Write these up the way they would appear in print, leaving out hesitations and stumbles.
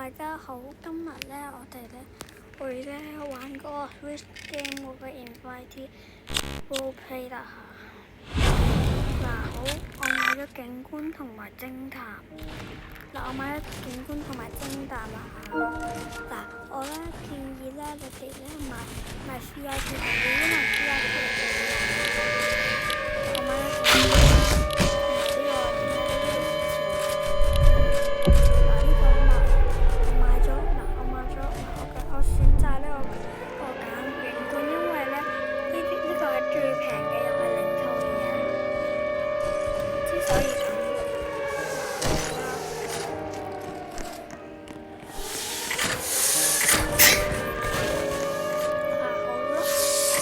大家好，今日咧我哋咧會咧玩嗰個 Switch game 嗰個 Infinity Roleplay 啦嚇。嗱好，我買咗警官同埋偵探。我買咗警官同埋偵探啦嚇。我咧建議咧你哋咧買 VIP 嘅，因為 VIP 係最靚。我買咗警官。我選擇呢我揀警官，因為咧呢個係最平嘅，又係零購嘢。之所以咁，好啦，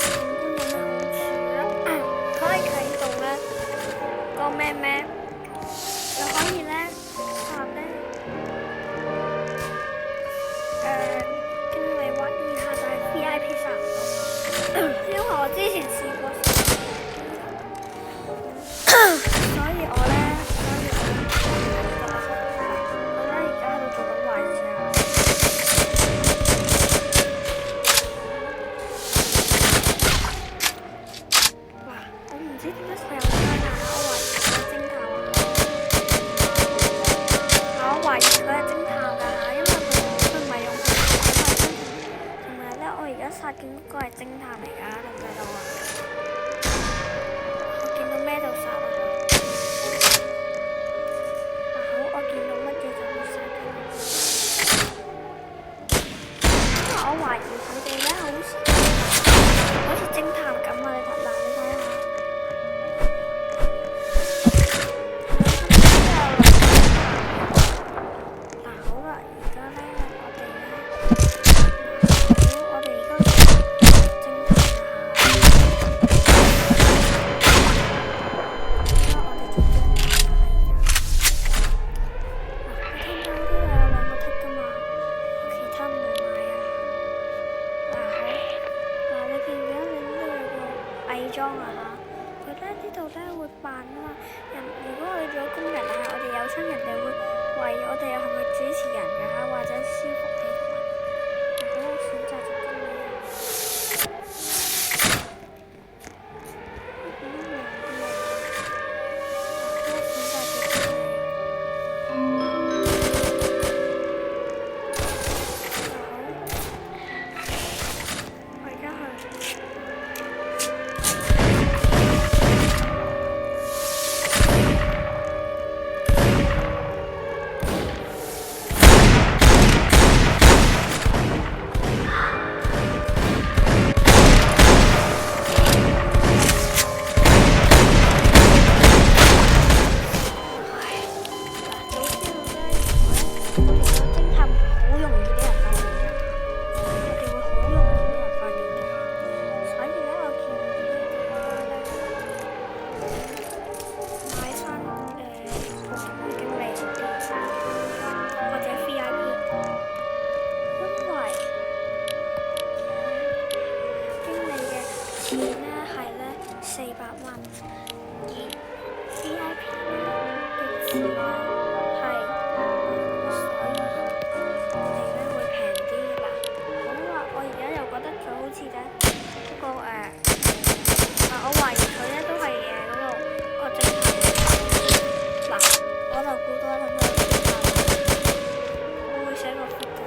警官有咩好處咧？佢可以啟動咧個咩，就可以咧插咧VIP 殺唔到，因為我之前試過，所以我咧而家喺度做緊壞事啊！我唔知點解佢有槍啊！我懷疑佢係偵探㗎嚇，因為佢唔係用同埋咧，我而家殺緊嗰個係偵探嚟㗎，睇唔睇到啊？我見到咩就殺啦！好，我見到乜嘢就會殺㗎啦。因為我懷疑佢哋咧好似偵探咁啊！你睇下。裝啊嚇，佢咧呢度咧會扮啊嘛。如果我哋做咗工人啊，我哋有親人哋會為我哋係咪主持人㗎或者師傅嘅同埋，好我選擇咗經理人。錢咧係咧400蚊，而 VIP 嘅錢咧係，所以我哋咧會平啲啦。我而家又覺得佢好似咧嗰個我懷疑佢咧都係嗰個偵探。我就估到啦，我會寫個 fit 㗎。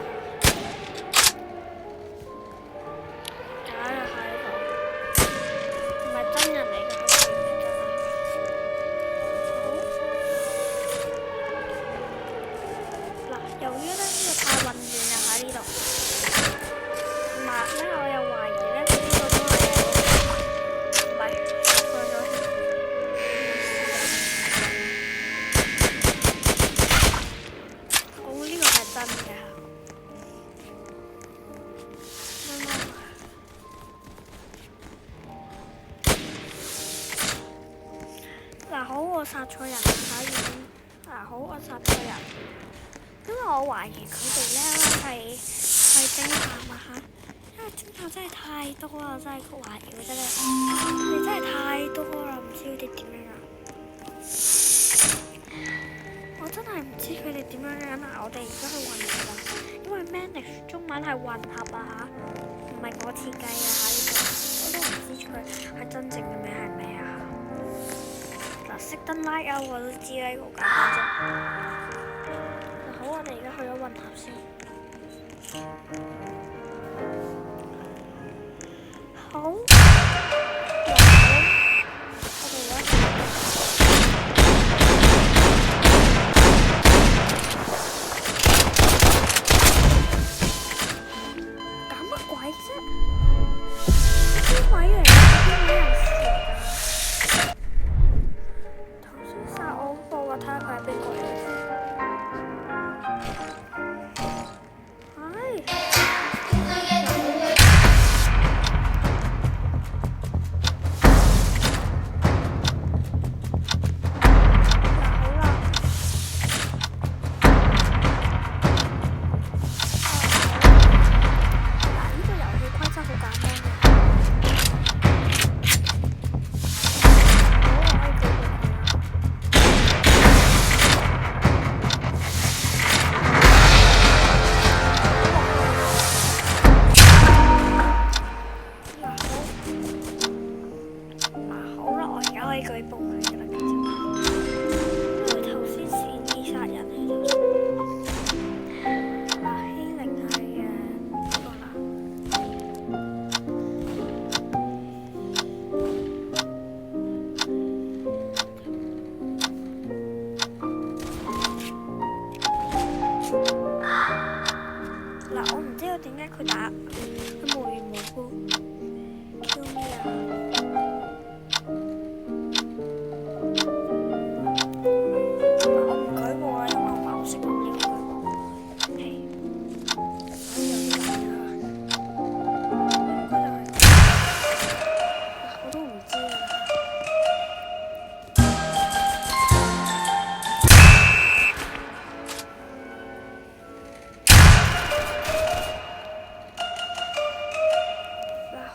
由於咧呢個太混亂啦喺呢度，同埋咧我又懷疑咧佢呢個都係唔係過咗先。好，呢個係真嘅。好，我殺錯人啦已經。好，我殺錯人。因為我懷疑佢哋咧係偵探啊嚇，因為偵探真係太多啦，真係懷疑佢哋真係太多啦，唔知佢哋點樣啊！我真係係唔知佢哋點樣樣啊！我哋而家去混合啦，因為 manage 中文係混合啊嚇，唔係我設計啊嚇呢個，我都唔知佢係真正嘅名係咩啊嚇。嗱，熄燈 light out 我都知呢個簡單啫。好，我哋而家去咗混合先。好。點解佢打佢無緣無故 Q 咩啊？我唔舉報啊，因為我唔識講呢個舉報。所以有啲難啊。應該就係我都唔知啊。嗱，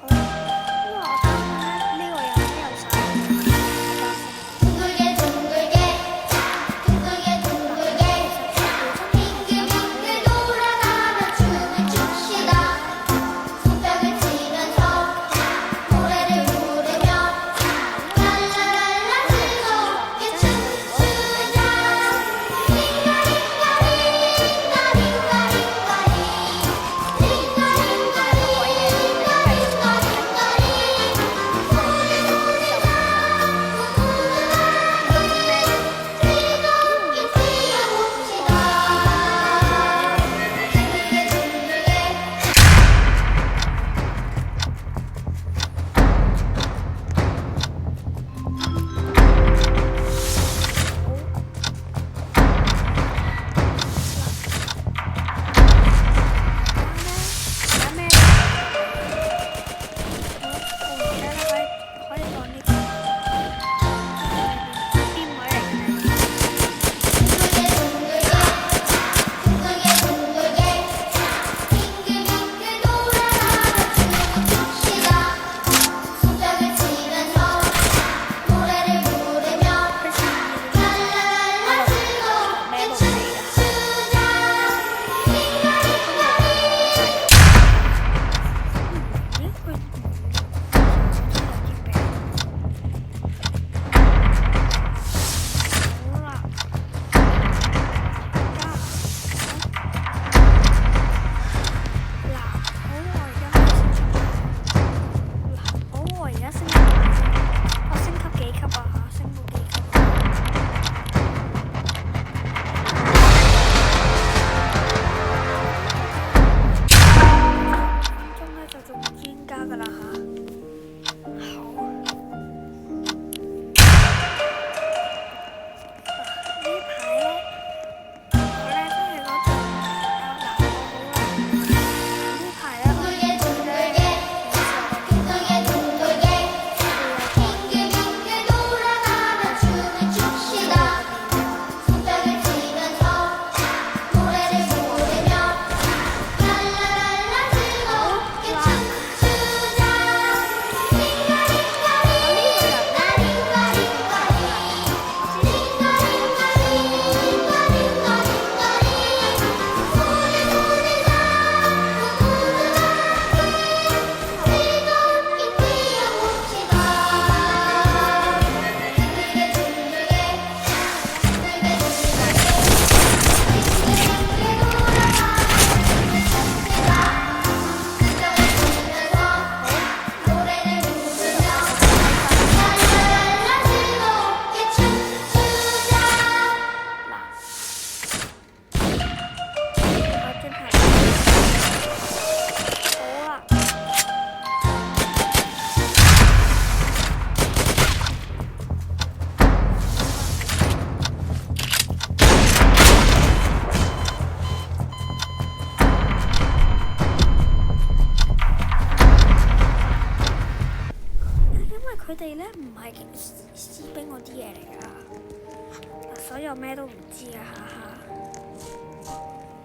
咩都唔知啊！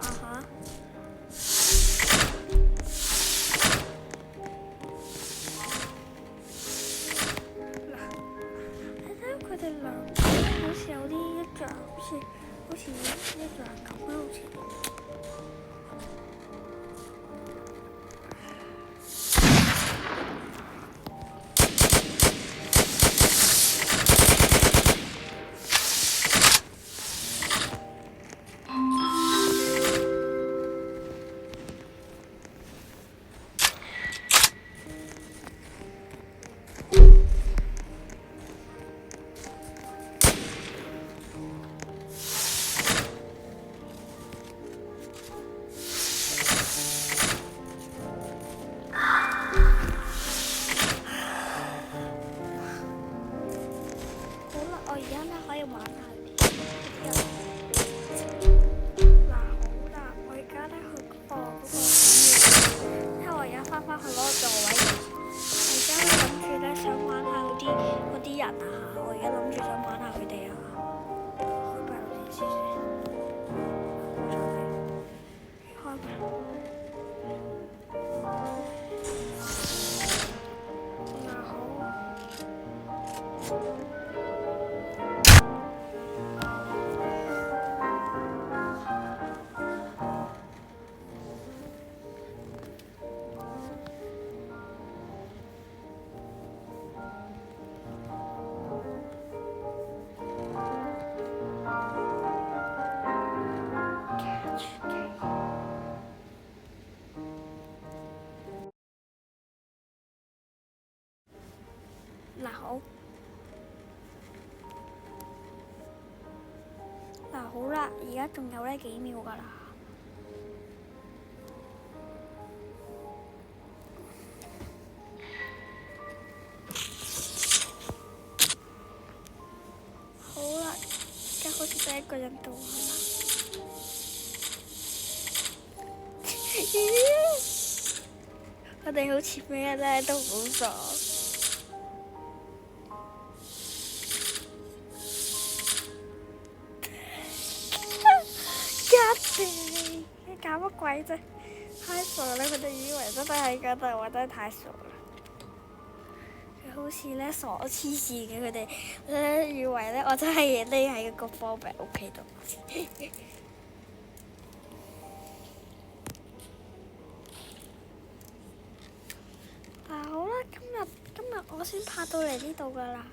哈哈。啊哈。嗱，你睇下佢哋兩個好似有啲一樣，好似一樣咁樣，好似。好啦，而家仲有呢幾秒㗎啦。好啦，而家好似得一個人到係嘛？我哋好似咩咧都好傻。你搞乜鬼啫？太傻啦！佢哋以為真係喺嗰度，我真係太傻啦。佢好似咧傻黐線嘅，佢哋咧以為咧我真係匿喺個方餅屋企度。好啦，今日我先拍到嚟呢度㗎啦。